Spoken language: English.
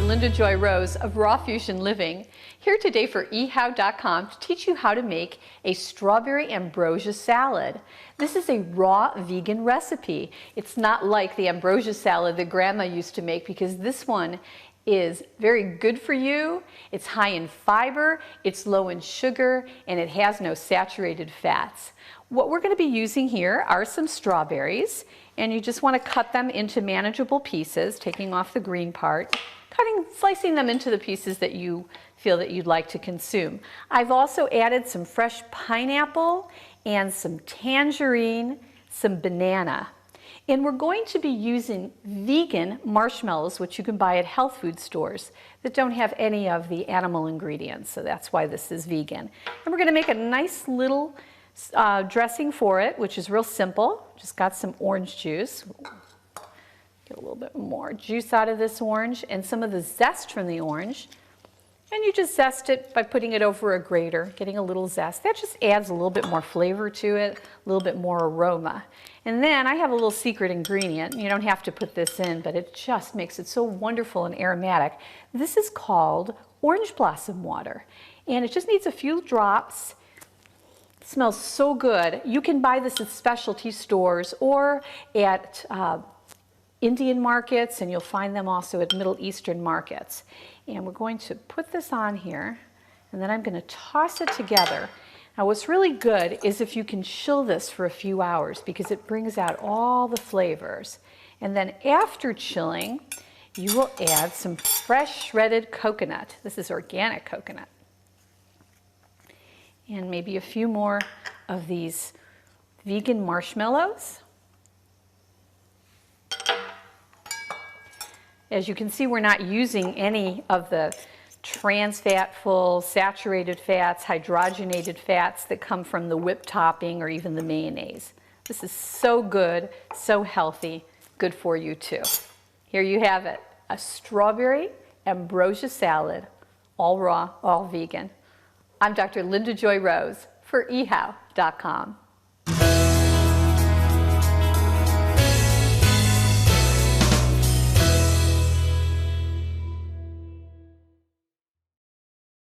Linda Joy Rose of Raw Fusion Living, here today for ehow.com to teach you how to make a strawberry ambrosia salad. This is a raw vegan recipe. It's not like the ambrosia salad that Grandma used to make, because this one is very good for you. It's high in fiber, it's low in sugar, and it has no saturated fats. What we're going to be using here are some strawberries, and you just want to cut them into manageable pieces, taking off the green part, slicing them into the pieces that you feel that you'd like to consume. I've also added some fresh pineapple and some tangerine, some banana. And we're going to be using vegan marshmallows, which you can buy at health food stores, that don't have any of the animal ingredients. So that's why this is vegan. And we're going to make a nice little dressing for it, which is real simple. Just got some orange juice. Get a little bit more juice out of this orange and some of the zest from the orange. And you just zest it by putting it over a grater, getting a little zest. That just adds a little bit more flavor to it, a little bit more aroma. And then I have a little secret ingredient. You don't have to put this in, but it just makes it so wonderful and aromatic. This is called orange blossom water. And it just needs a few drops. It smells so good. You can buy this at specialty stores or at Indian markets, and you'll find them also at Middle Eastern markets. And we're going to put this on here, and then I'm going to toss it together. Now what's really good is if you can chill this for a few hours, because it brings out all the flavors. And then after chilling, you will add some fresh shredded coconut. This is organic coconut. And maybe a few more of these vegan marshmallows. As you can see, we're not using any of the trans fatful, saturated fats, hydrogenated fats that come from the whipped topping or even the mayonnaise. This is so good, so healthy, good for you too. Here you have it, a strawberry ambrosia salad, all raw, all vegan. I'm Dr. Linda Joy Rose for ehow.com.